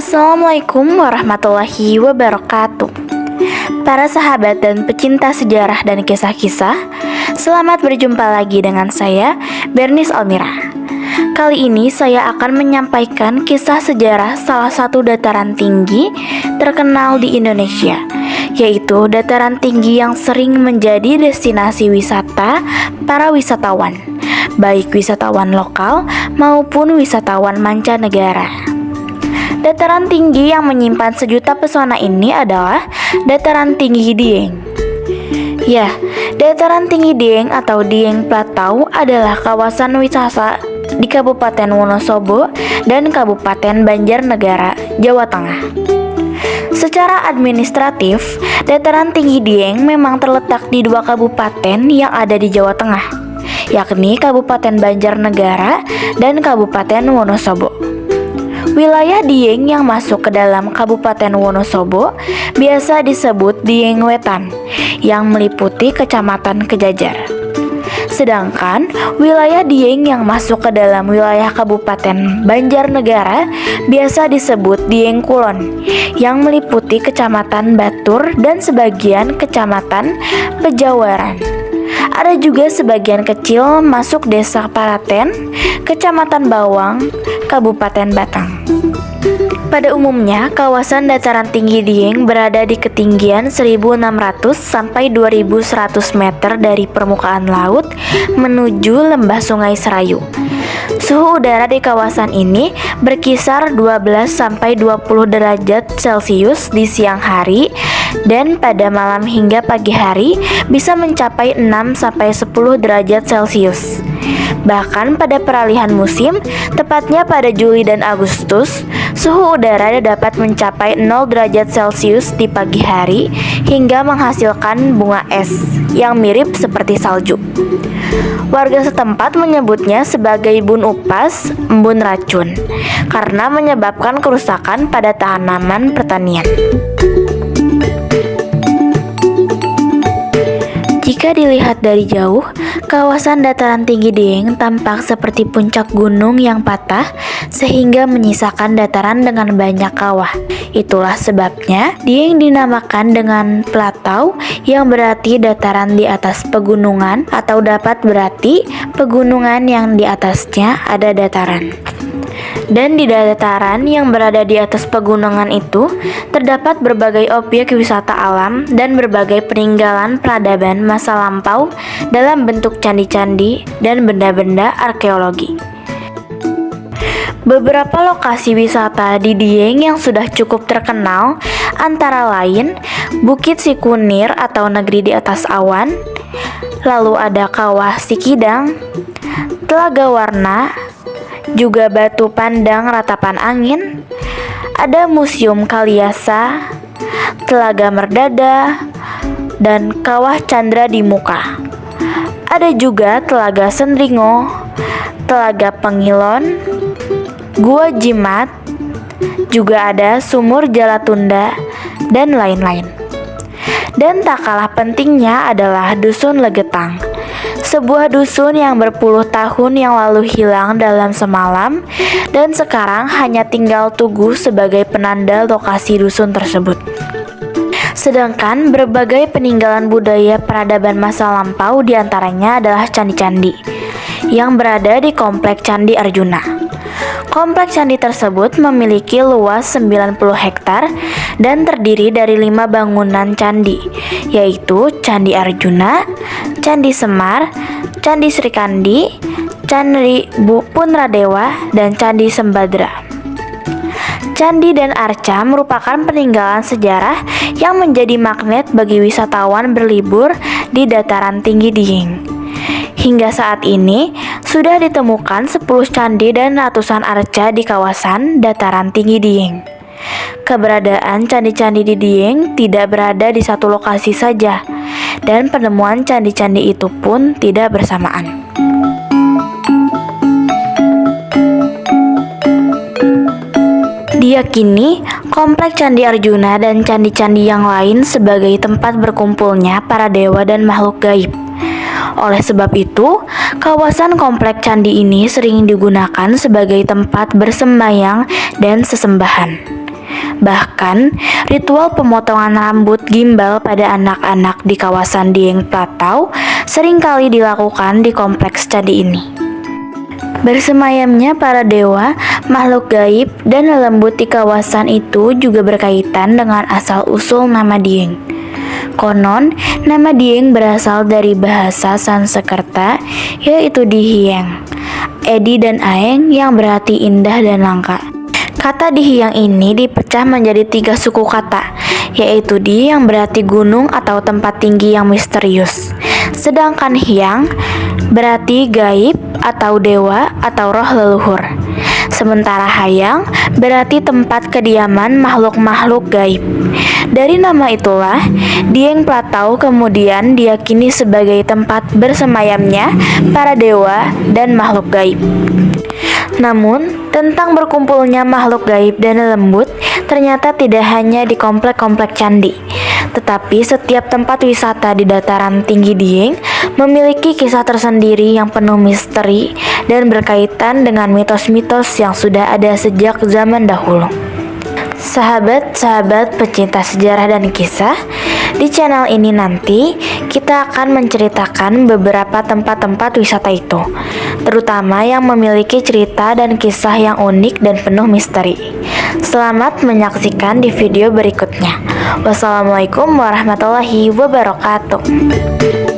Assalamualaikum warahmatullahi wabarakatuh. Para sahabat dan pecinta sejarah dan kisah-kisah, selamat berjumpa lagi dengan saya, Bernis Almira. Kali ini saya akan menyampaikan kisah sejarah salah satu dataran tinggi terkenal di Indonesia, yaitu dataran tinggi yang sering menjadi destinasi wisata para wisatawan, baik wisatawan lokal maupun wisatawan mancanegara. Dataran tinggi yang menyimpan sejuta pesona ini adalah Dataran Tinggi Dieng. Ya, Dataran Tinggi Dieng atau Dieng Platau adalah kawasan wisata di Kabupaten Wonosobo dan Kabupaten Banjarnegara, Jawa Tengah. Secara administratif, Dataran Tinggi Dieng memang terletak di dua kabupaten yang ada di Jawa Tengah, yakni Kabupaten Banjarnegara dan Kabupaten Wonosobo. Wilayah Dieng yang masuk ke dalam Kabupaten Wonosobo biasa disebut Dieng Wetan, yang meliputi Kecamatan Kejajar. Sedangkan wilayah Dieng yang masuk ke dalam wilayah Kabupaten Banjarnegara biasa disebut Dieng Kulon, yang meliputi Kecamatan Batur dan sebagian Kecamatan Pejawaran. Ada juga sebagian kecil masuk Desa Paraten, Kecamatan Bawang, Kabupaten Batang. Pada umumnya, kawasan dataran tinggi Dieng berada di ketinggian 1.600 sampai 2.100 meter dari permukaan laut menuju lembah Sungai Serayu. Suhu udara di kawasan ini berkisar 12 sampai 20 derajat Celcius di siang hari, dan pada malam hingga pagi hari bisa mencapai 6 sampai 10 derajat Celcius. Bahkan pada peralihan musim, tepatnya pada Juli dan Agustus, suhu udara dapat mencapai 0 derajat Celcius di pagi hari hingga menghasilkan bunga es yang mirip seperti salju. Warga setempat menyebutnya sebagai bun upas, embun racun, karena menyebabkan kerusakan pada tanaman pertanian. Jika dilihat dari jauh, kawasan dataran tinggi Dieng tampak seperti puncak gunung yang patah sehingga menyisakan dataran dengan banyak kawah. Itulah sebabnya Dieng dinamakan dengan Platau, yang berarti dataran di atas pegunungan, atau dapat berarti pegunungan yang di atasnya ada dataran. Dan di dataran yang berada di atas pegunungan itu terdapat berbagai objek wisata alam dan berbagai peninggalan peradaban masa lampau dalam bentuk candi-candi dan benda-benda arkeologi. Beberapa lokasi wisata di Dieng yang sudah cukup terkenal antara lain Bukit Sikunir atau Negeri di Atas Awan, lalu ada Kawah Sikidang, Telaga Warna, juga Batu Pandang Ratapan Angin, ada Museum Kaliasa, Telaga Merdada, dan Kawah Candra di Muka. Ada juga Telaga Sendringo, Telaga Pengilon, Gua Jimat, juga ada Sumur Jalatunda, dan lain-lain. Dan tak kalah pentingnya adalah Dusun Legetang, sebuah dusun yang berpuluh tahun yang lalu hilang dalam semalam dan sekarang hanya tinggal tugu sebagai penanda lokasi dusun tersebut. Sedangkan berbagai peninggalan budaya peradaban masa lampau diantaranya adalah candi-candi yang berada di Komplek Candi Arjuna. Komplek candi tersebut memiliki luas 90 hektar dan terdiri dari 5 bangunan candi, yaitu Candi Arjuna, Candi Semar, Candi Srikandi, Candi Punradewa, dan Candi Sembadra. Candi dan arca merupakan peninggalan sejarah yang menjadi magnet bagi wisatawan berlibur di dataran tinggi Dieng. Hingga saat ini, sudah ditemukan 10 candi dan ratusan arca di kawasan dataran tinggi Dieng. Keberadaan candi-candi di Dieng tidak berada di satu lokasi saja, dan penemuan candi-candi itu pun tidak bersamaan. Diyakini Komplek Candi Arjuna dan candi-candi yang lain sebagai tempat berkumpulnya para dewa dan makhluk gaib. Oleh sebab itu, kawasan Komplek Candi ini sering digunakan sebagai tempat bersembayang dan sesembahan. Bahkan, ritual pemotongan rambut gimbal pada anak-anak di kawasan Dieng Platau seringkali dilakukan di kompleks candi ini. Bersemayamnya para dewa, makhluk gaib, dan lembut di kawasan itu juga berkaitan dengan asal-usul nama Dieng. Konon, nama Dieng berasal dari bahasa Sanskerta, yaitu Dihiang, Edi dan Aeng yang berarti indah dan langka. Kata Dihiang ini dipecah menjadi 3 suku kata, yaitu Di yang berarti gunung atau tempat tinggi yang misterius. Sedangkan Hyang berarti gaib atau dewa atau roh leluhur. Sementara Hayang berarti tempat kediaman makhluk-makhluk gaib. Dari nama itulah, Dieng Platau kemudian diyakini sebagai tempat bersemayamnya para dewa dan makhluk gaib. Namun, tentang berkumpulnya makhluk gaib dan lembut ternyata tidak hanya di komplek-komplek candi, tetapi setiap tempat wisata di dataran tinggi Dieng memiliki kisah tersendiri yang penuh misteri dan berkaitan dengan mitos-mitos yang sudah ada sejak zaman dahulu. Sahabat-sahabat pecinta sejarah dan kisah, di channel ini nanti kita akan menceritakan beberapa tempat-tempat wisata itu, terutama yang memiliki cerita dan kisah yang unik dan penuh misteri. Selamat menyaksikan di video berikutnya. Wassalamualaikum warahmatullahi wabarakatuh.